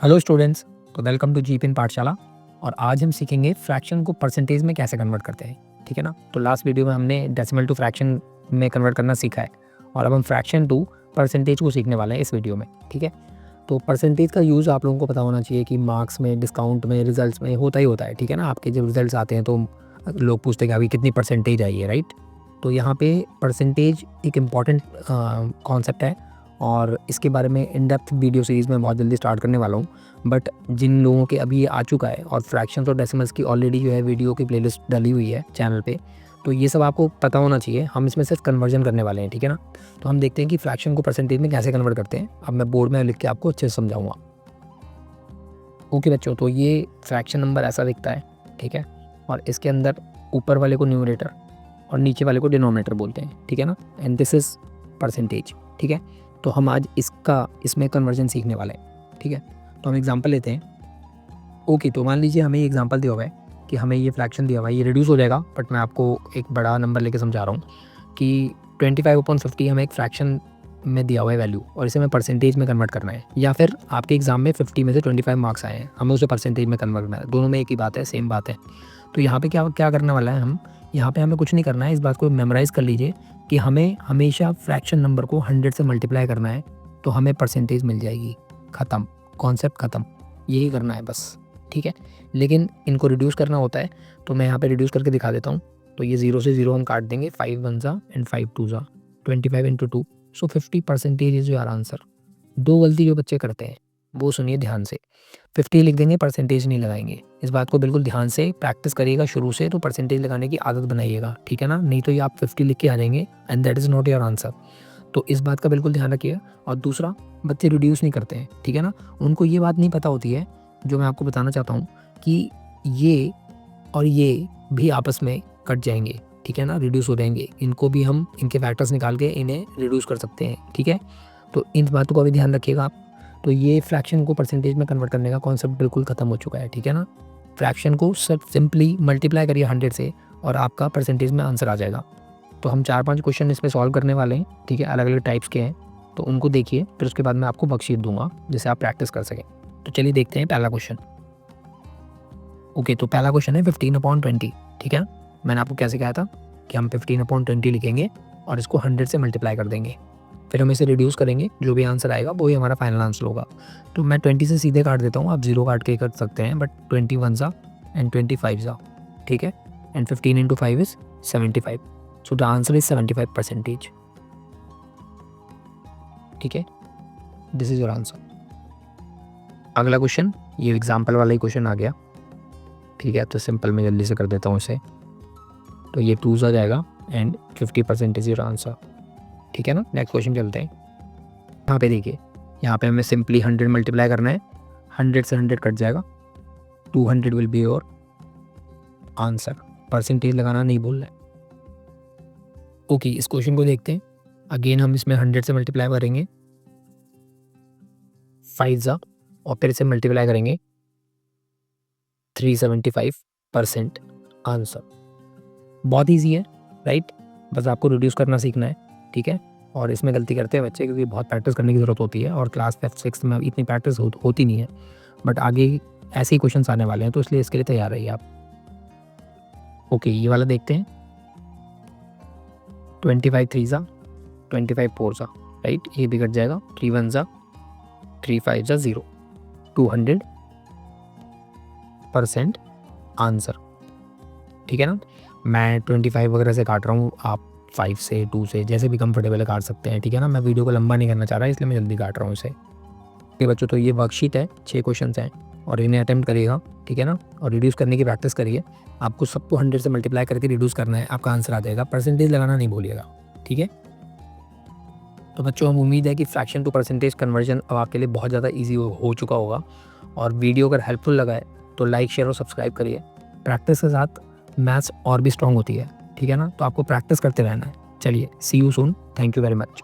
Hello students, तो welcome to जीपिन पाठशाला। और आज हम सीखेंगे फ्रैक्शन को परसेंटेज में कैसे कन्वर्ट करते हैं। ठीक है ना। तो लास्ट वीडियो में हमने डेसिमल टू फ्रैक्शन में कन्वर्ट करना सीखा है और अब हम फ्रैक्शन टू परसेंटेज को सीखने वाले हैं इस वीडियो में। ठीक है। तो परसेंटेज का यूज़ आप लोगों को पता होना चाहिए कि मार्क्स में, डिस्काउंट में, रिजल्ट्स में होता ही होता है। ठीक है ना। आपके जब रिजल्ट्स आते हैं तो लोग पूछते हैं कि अभी कितनी परसेंटेज आई है, राइट। तो यहाँ पे परसेंटेज एक इम्पॉर्टेंट कॉन्सेप्ट है और इसके बारे में इन डेप्थ वीडियो सीरीज़ में बहुत जल्दी स्टार्ट करने वाला हूँ। बट जिन लोगों के अभी ये आ चुका है और फ्रैक्शंस और डेसिमल्स की ऑलरेडी जो है वीडियो की प्लेलिस्ट डली हुई है चैनल पे, तो ये सब आपको पता होना चाहिए। हम इसमें सिर्फ कन्वर्जन करने वाले हैं। ठीक है ना। तो हम देखते हैं कि फ्रैक्शन को परसेंटेज में कैसे कन्वर्ट करते हैं। अब मैं बोर्ड में लिख के आपको अच्छे से समझाऊंगा। ओके बच्चों, तो ये फ्रैक्शन नंबर ऐसा दिखता है। ठीक है। और इसके अंदर ऊपर वाले को न्यूमरेटर और नीचे वाले को डिनोमिनेटर बोलते हैं। ठीक है ना। And this is percentage. ठीक है। तो हम आज इसमें कन्वर्जन सीखने वाले हैं। ठीक है। तो हम एग्जांपल लेते हैं। ओके, तो मान लीजिए हमें एग्जांपल दिया हुआ है कि हमें ये फ्रैक्शन दिया हुआ है, ये रिड्यूस हो जाएगा। बट मैं आपको एक बड़ा नंबर लेके समझा रहा हूँ कि 25/50 हमें एक फ्रैक्शन में दिया हुआ है वैल्यू और इसे हमें परसेंटेज में कन्वर्ट करना है। या फिर आपके एग्जाम में 50 में से 25 मार्क्स आए हैं, हमें उसे परसेंटेज में कन्वर्ट करना है। दोनों में एक ही बात है, सेम बात है। तो यहाँ पे क्या करने वाला है हम, यहाँ पे हमें कुछ नहीं करना है। इस बात को मेमोराइज़ कर लीजिए कि हमें हमेशा फ्रैक्शन नंबर को 100 से मल्टीप्लाई करना है तो हमें परसेंटेज मिल जाएगी। ख़त्म, कॉन्सेप्ट ख़त्म। यही करना है बस। ठीक है। लेकिन इनको रिड्यूस करना होता है तो मैं यहाँ पे रिड्यूस करके दिखा देता हूँ। तो ये 0 से 0 हम काट देंगे। 5 1 ज़ा एंड 5 2 ज़ा 25 into 2, so 50% is your answer. दो गलती जो बच्चे करते हैं वो सुनिए ध्यान से। 50 लिख देंगे, परसेंटेज नहीं लगाएंगे। इस बात को बिल्कुल ध्यान से प्रैक्टिस करिएगा शुरू से, तो परसेंटेज लगाने की आदत बनाइएगा। ठीक है ना। नहीं तो ये आप 50 लिख के आ जाएंगे and that is not your answer. तो इस बात का बिल्कुल ध्यान रखिए। और दूसरा, बच्चे रिड्यूस नहीं करते हैं। ठीक है ना। उनको ये बात नहीं पता होती है जो मैं आपको बताना चाहता हूँ कि ये और ये भी आपस में कट जाएंगे। ठीक है ना, रिड्यूस हो जाएंगे। इनको भी हम इनके फैक्टर्स निकाल के इन्हें रिड्यूस कर सकते हैं। ठीक है। तो इन बातों का भी ध्यान रखिएगा आप। तो ये फ्रैक्शन को परसेंटेज में कन्वर्ट करने का कॉन्सेप्ट बिल्कुल ख़त्म हो चुका है। ठीक है ना। फ्रैक्शन को सिर्फ सिंपली मल्टीप्लाई करिए 100 से और आपका परसेंटेज में आंसर आ जाएगा। तो हम 4-5 क्वेश्चन इसमें सॉल्व करने वाले हैं। ठीक है। अलग अलग टाइप्स के हैं, तो उनको देखिए। फिर उसके बाद मैं आपको वर्कशीट दूंगा जिससे आप प्रैक्टिस कर सकें। तो चलिए देखते हैं पहला क्वेश्चन। ओके, तो पहला क्वेश्चन है 15/20। ठीक है। मैंने आपको कैसे कहा था कि हम 15/20 लिखेंगे और इसको 100 से मल्टीप्लाई कर देंगे। फिर हम इसे रिड्यूस करेंगे, जो भी आंसर आएगा वही हमारा फाइनल आंसर होगा। तो मैं 20 से सीधे काट देता हूँ, आप 0 काट के कर सकते हैं, बट 21 ज़ा एंड 25 ज़ा। ठीक है। And 15 into 5 is 75। So the answer is 75%। ठीक है। This is your answer. अगला क्वेश्चन, ये एग्जाम्पल वाला ही क्वेश्चन आ गया। ठीक है। तो सिंपल में जल्दी से कर देता हूँ इसे। तो ये 2 आ जाएगा एंड 50% इज योर आंसर। ठीक है ना। नेक्स्ट क्वेश्चन चलते हैं। यहाँ पे देखिए, यहाँ पे हमें सिंपली 100 मल्टीप्लाई करना है। 100 से 100 कट जाएगा। 200 will be your answer. Percentage लगाना नहीं बोल रहे। ओके, इस क्वेश्चन को देखते हैं। अगेन हम इसमें 100 से मल्टीप्लाई करेंगे 5 ज़ा और फिर इसे मल्टीप्लाई करेंगे 375% आंसर। बहुत ईजी है, राइट। बस आपको रिड्यूस करना सीखना है। ठीक है। और इसमें गलती करते हैं बच्चे क्योंकि बहुत प्रैक्टिस करने की ज़रूरत होती है और क्लास 5-6 में इतनी प्रैक्टिस होती नहीं है। बट आगे ऐसे ही क्वेश्चन आने वाले हैं, तो इसलिए इसके लिए तैयार रहिए आप। ओके, ये वाला देखते हैं। 25 3 ज़ा 25 4 ज़ा, राइट। ये भी कट जाएगा। 3 1 ज़ा 3 5 ज़ा 0। 200% आंसर। ठीक है ना। मैं 25 वगैरह से काट रहा हूँ, आप 5 से 2 से जैसे भी कंफर्टेबल है काट सकते हैं। ठीक है ना। मैं वीडियो को लंबा नहीं करना चाह रहा, इसलिए मैं जल्दी काट रहा हूँ इसे। ठीक बच्चों, तो ये वर्कशीट है, 6 क्वेश्चन हैं और इन्हें अटेम्प्ट करिएगा। ठीक है ना। और रिड्यूस करने की प्रैक्टिस करिए। आपको सबको 100 से मल्टीप्लाई करके रिड्यूस करना है, आपका आंसर आ जाएगा। परसेंटेज लगाना नहीं भूलिएगा। ठीक है। तो बच्चों, हम उम्मीद है कि फ्रैक्शन टू परसेंटेज कन्वर्जन अब आपके लिए बहुत ज़्यादा ईजी हो चुका होगा। और वीडियो अगर हेल्पफुल लगा है तो लाइक, शेयर और सब्सक्राइब करिए। प्रैक्टिस के साथ मैथ्स और भी स्ट्रॉन्ग होती है। ठीक है ना। तो आपको प्रैक्टिस करते रहना है। चलिए, see you soon. Thank you very much.